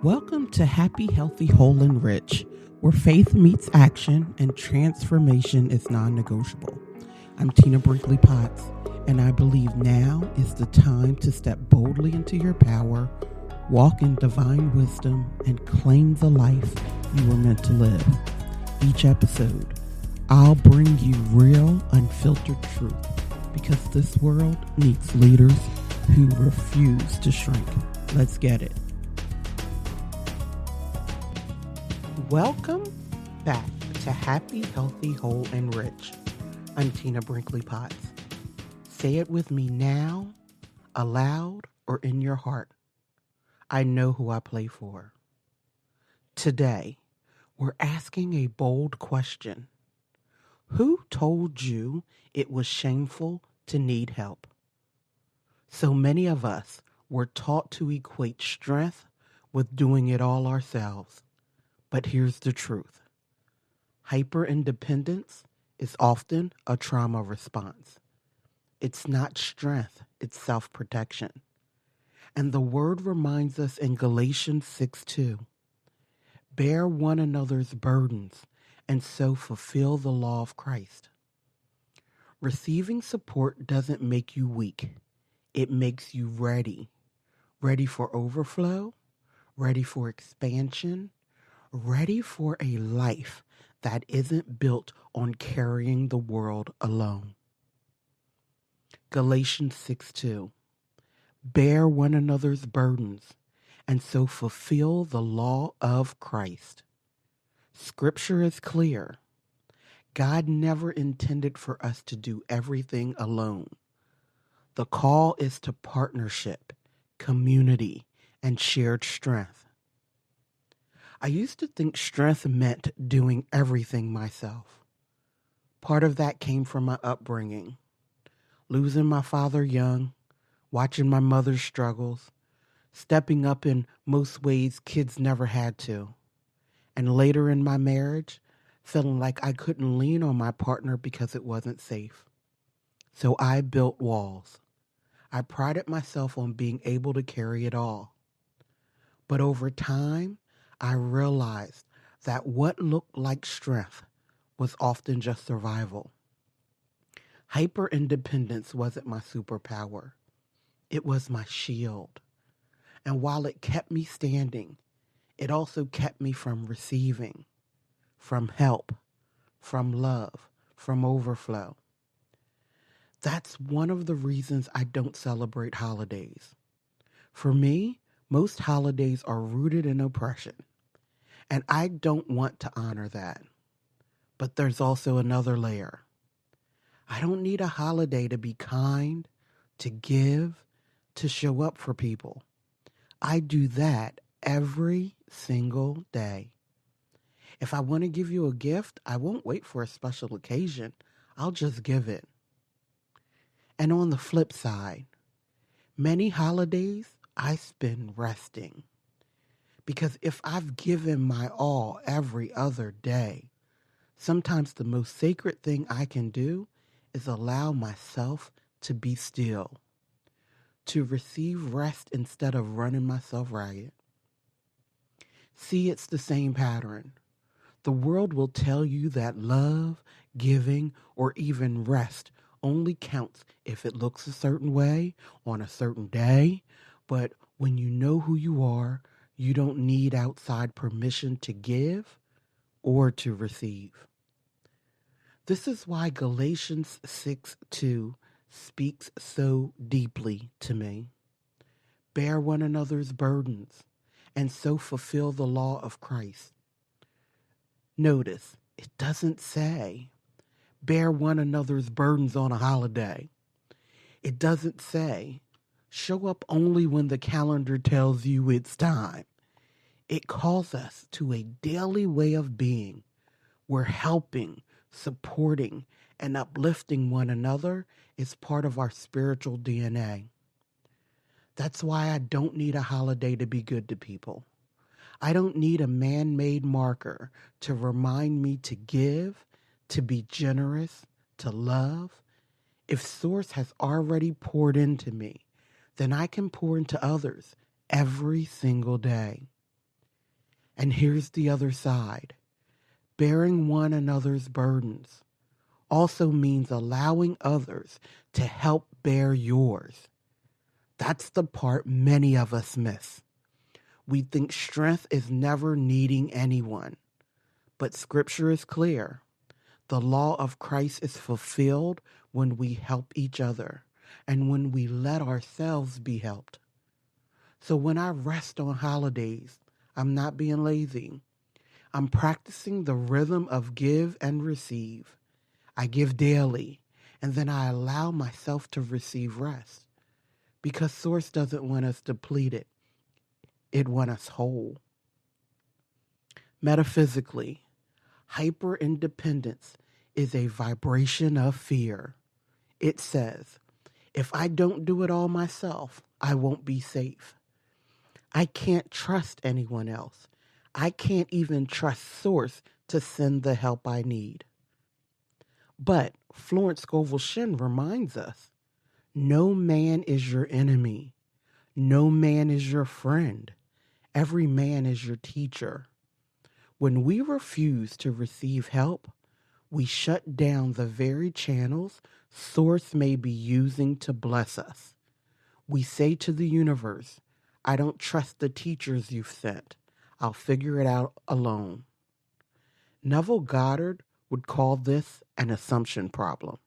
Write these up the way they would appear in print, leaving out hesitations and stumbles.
Welcome to Happy, Healthy, Whole, and Rich, where faith meets action and transformation is non negotiable. I'm Tina Brinkley Potts, and I believe now is the time to step boldly into your power, walk in divine wisdom, and claim the life you were meant to live. Each episode, I'll bring you real, unfiltered truth because this world needs leaders who refuse to shrink. Let's get it. Welcome back to Happy, Healthy, Whole, and Rich. I'm Tina Brinkley Potts. Say it with me now, aloud, or in your heart. I know who I play for. Today, we're asking a bold question. Who told you it was shameful to need help? So many of us were taught to equate strength with doing it all ourselves. But here's the truth. Hyper-independence is often a trauma response. It's not strength, it's self-protection. And the word reminds us in Galatians 6:2, bear one another's burdens and so fulfill the law of Christ. Receiving support doesn't make you weak. It makes you ready. Ready for overflow, ready for expansion, ready for a life that isn't built on carrying the world alone. Galatians 6:2. Bear one another's burdens and so fulfill the law of Christ. Scripture is clear. God never intended for us to do everything alone. The call is to partnership, community, and shared strength. I used to think strength meant doing everything myself. Part of that came from my upbringing. Losing my father young, watching my mother's struggles, stepping up in most ways kids never had to. And later in my marriage, feeling like I couldn't lean on my partner because it wasn't safe. So I built walls. I prided myself on being able to carry it all. But over time, I realized that what looked like strength was often just survival. Hyper-independence wasn't my superpower. It was my shield. And while it kept me standing, it also kept me from receiving, from help, from love, from overflow. That's one of the reasons I don't celebrate holidays. For me, most holidays are rooted in oppression. And I don't want to honor that. But there's also another layer. I don't need a holiday to be kind, to give, to show up for people. I do that every single day. If I want to give you a gift, I won't wait for a special occasion. I'll just give it. And on the flip side, many holidays I spend resting. Because if I've given my all every other day, sometimes the most sacred thing I can do is allow myself to be still, to receive rest instead of running myself ragged. See, it's the same pattern. The world will tell you that love, giving, or even rest only counts if it looks a certain way on a certain day, but when you know who you are, you don't need outside permission to give or to receive. This is why Galatians 6:2 speaks so deeply to me. Bear one another's burdens and so fulfill the law of Christ. Notice, it doesn't say bear one another's burdens on a holiday. It doesn't say show up only when the calendar tells you it's time. It calls us to a daily way of being where helping, supporting, and uplifting one another is part of our spiritual DNA. That's why I don't need a holiday to be good to people. I don't need a man-made marker to remind me to give, to be generous, to love. If Source has already poured into me, then I can pour into others every single day. And here's the other side. Bearing one another's burdens also means allowing others to help bear yours. That's the part many of us miss. We think strength is never needing anyone, but Scripture is clear. The law of Christ is fulfilled when we help each other and when we let ourselves be helped. So when I rest on holidays, I'm not being lazy. I'm practicing the rhythm of give and receive. I give daily, and then I allow myself to receive rest. Because Source doesn't want us depleted. It wants us whole. Metaphysically, hyper-independence is a vibration of fear. It says, if I don't do it all myself, I won't be safe. I can't trust anyone else. I can't even trust Source to send the help I need. But Florence Scovel Shinn reminds us, no man is your enemy. No man is your friend. Every man is your teacher. When we refuse to receive help, we shut down the very channels Source may be using to bless us. We say to the universe, I don't trust the teachers you've sent. I'll figure it out alone. Neville Goddard would call this an assumption problem.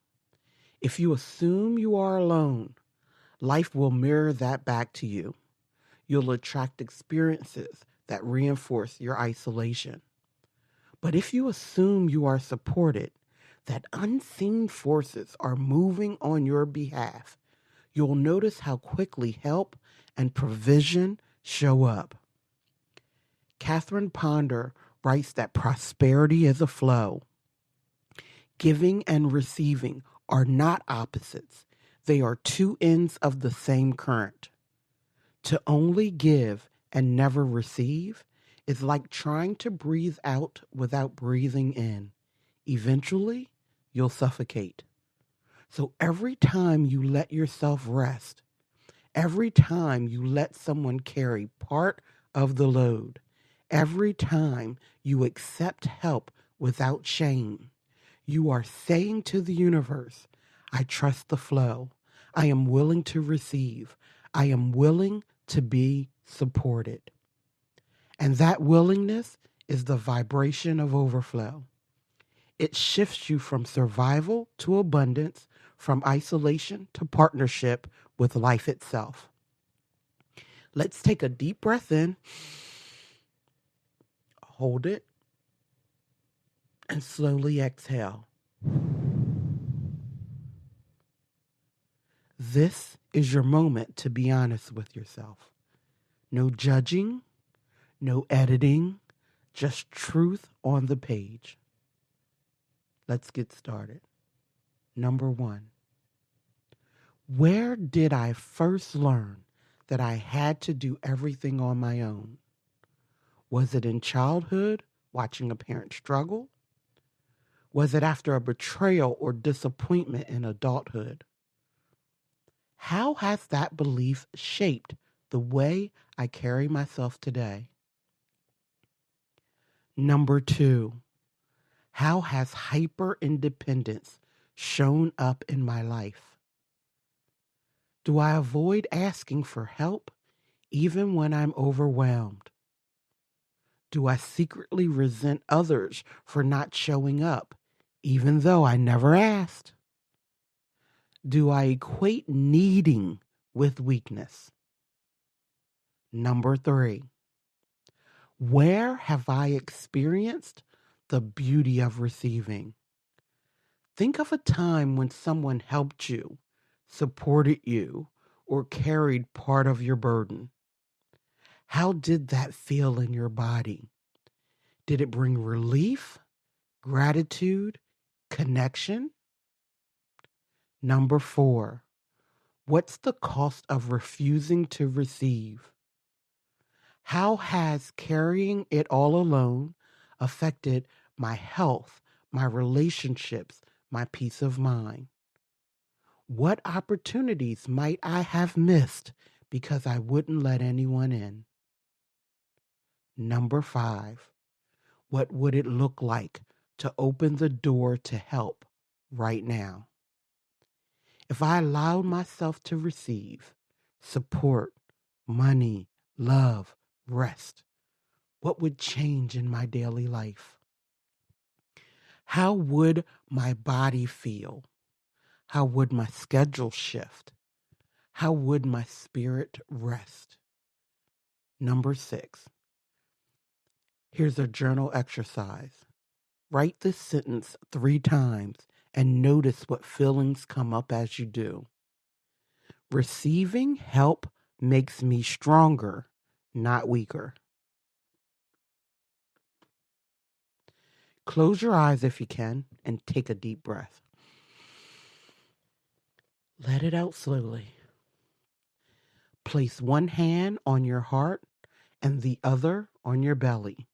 If you assume you are alone, life will mirror that back to you. You'll attract experiences that reinforce your isolation. But if you assume you are supported, that unseen forces are moving on your behalf, you'll notice how quickly help and provision show up. Catherine Ponder writes that prosperity is a flow. Giving and receiving are not opposites. They are two ends of the same current. To only give and never receive is like trying to breathe out without breathing in. Eventually, you'll suffocate. So every time you let yourself rest, every time you let someone carry part of the load, every time you accept help without shame, you are saying to the universe, I trust the flow. I am willing to receive. I am willing to be supported. And that willingness is the vibration of overflow. It shifts you from survival to abundance, from isolation to partnership with life itself. Let's take a deep breath in, hold it, and slowly exhale. This is your moment to be honest with yourself. No judging, no editing, just truth on the page. Let's get started. Number 1. Where did I first learn that I had to do everything on my own? Was it in childhood, watching a parent struggle? Was it after a betrayal or disappointment in adulthood? How has that belief shaped the way I carry myself today? Number 2, how has hyper-independence shown up in my life? Do I avoid asking for help even when I'm overwhelmed? Do I secretly resent others for not showing up even though I never asked? Do I equate needing with weakness? Number 3, where have I experienced the beauty of receiving? Think of a time when someone helped you, supported you, or carried part of your burden. How did that feel in your body? Did it bring relief, gratitude, connection? Number 4, what's the cost of refusing to receive? How has carrying it all alone affected my health, my relationships, my peace of mind? What opportunities might I have missed because I wouldn't let anyone in? Number 5, what would it look like to open the door to help right now? If I allowed myself to receive support, money, love, rest, what would change in my daily life? How would my body feel? How would my schedule shift? How would my spirit rest? Number 6, here's a journal exercise. Write this sentence 3 times and notice what feelings come up as you do. Receiving help makes me stronger, not weaker. Close your eyes if you can and take a deep breath. Let it out slowly. Place one hand on your heart and the other on your belly,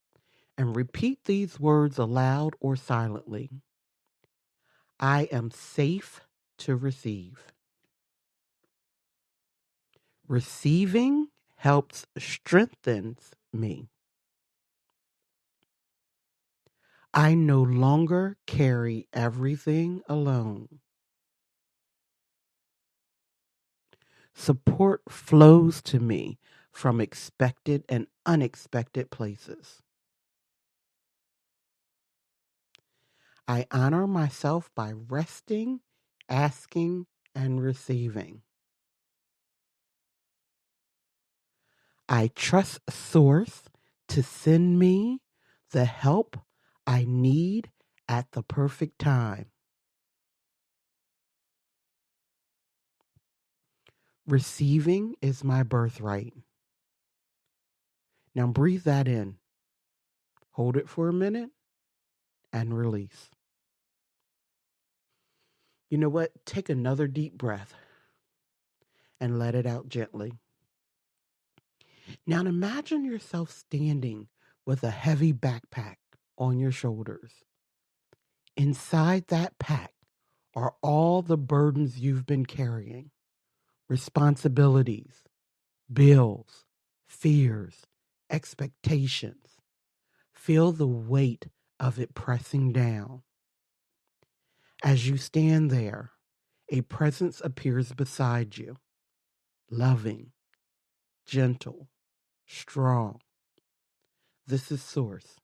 and repeat these words aloud or silently. I am safe to receive. Receiving helps strengthens me. I no longer carry everything alone. Support flows to me from expected and unexpected places. I honor myself by resting, asking, and receiving. I trust Source to send me the help I need at the perfect time. Receiving is my birthright. Now breathe that in. Hold it for a minute and release. You know what? Take another deep breath and let it out gently. Now imagine yourself standing with a heavy backpack on your shoulders. Inside that pack are all the burdens you've been carrying, responsibilities, bills, fears, expectations. Feel the weight of it pressing down. As you stand there, a presence appears beside you, loving, gentle, strong. This is Source,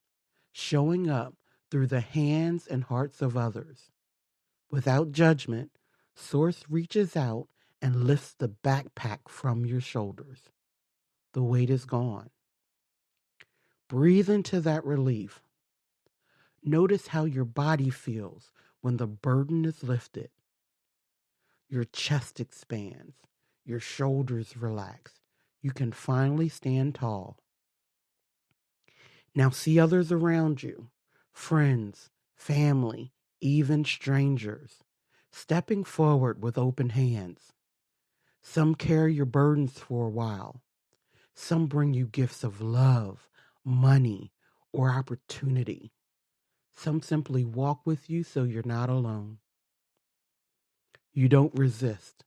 showing up through the hands and hearts of others. Without judgment, Source reaches out and lifts the backpack from your shoulders. The weight is gone. Breathe into that relief. Notice how your body feels when the burden is lifted. Your chest expands. Your shoulders relax. You can finally stand tall. Now see others around you, friends, family, even strangers, stepping forward with open hands. Some carry your burdens for a while. Some bring you gifts of love, money, or opportunity. Some simply walk with you so you're not alone. You don't resist.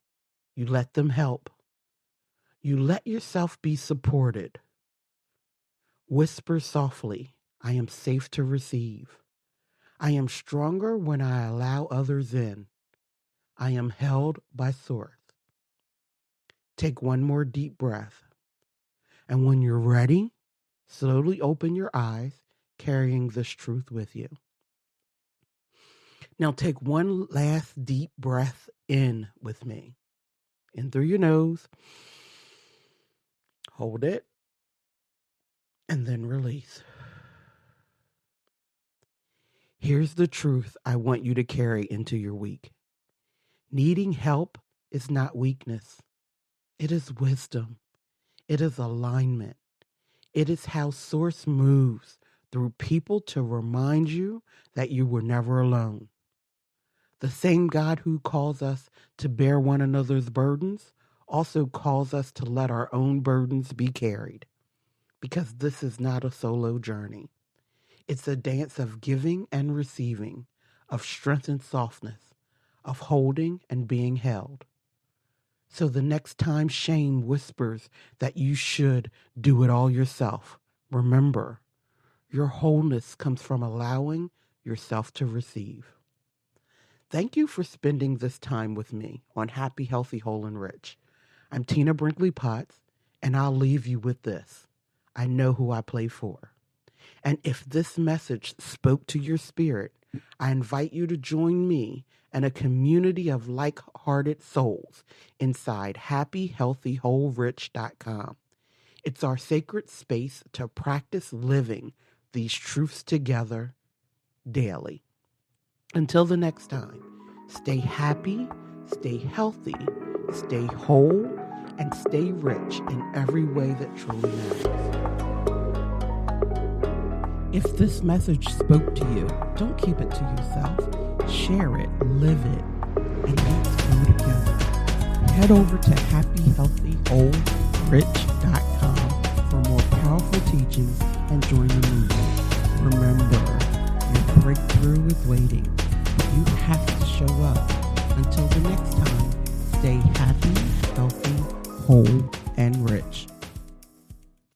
You let them help. You let yourself be supported. Whisper softly, I am safe to receive. I am stronger when I allow others in. I am held by Source. Take one more deep breath. And when you're ready, slowly open your eyes, carrying this truth with you. Now take one last deep breath in with me. In through your nose. Hold it. And then release. Here's the truth I want you to carry into your week. Needing help is not weakness. It is wisdom. It is alignment. It is how Source moves through people to remind you that you were never alone. The same God who calls us to bear one another's burdens also calls us to let our own burdens be carried, because this is not a solo journey. It's a dance of giving and receiving, of strength and softness, of holding and being held. So the next time shame whispers that you should do it all yourself, Remember, your wholeness comes from allowing yourself to receive. Thank you for spending this time with me on Happy, Healthy, Whole, and Rich. I'm Tina Brinkley Potts, and I'll leave you with this. I know who I play for. And if this message spoke to your spirit, I invite you to join me and a community of like-hearted souls inside happyhealthywholerich.com. It's our sacred space to practice living these truths together daily. Until the next time, stay happy, stay healthy, stay whole, and stay rich in every way that truly matters. If this message spoke to you, don't keep it to yourself. Share it, live it, and let's grow together. Head over to happyhealthywholerich.com for more powerful teachings and join the movement. Remember, your breakthrough is waiting, but you have to show up. Until the next time, stay happy, healthy, whole, and rich.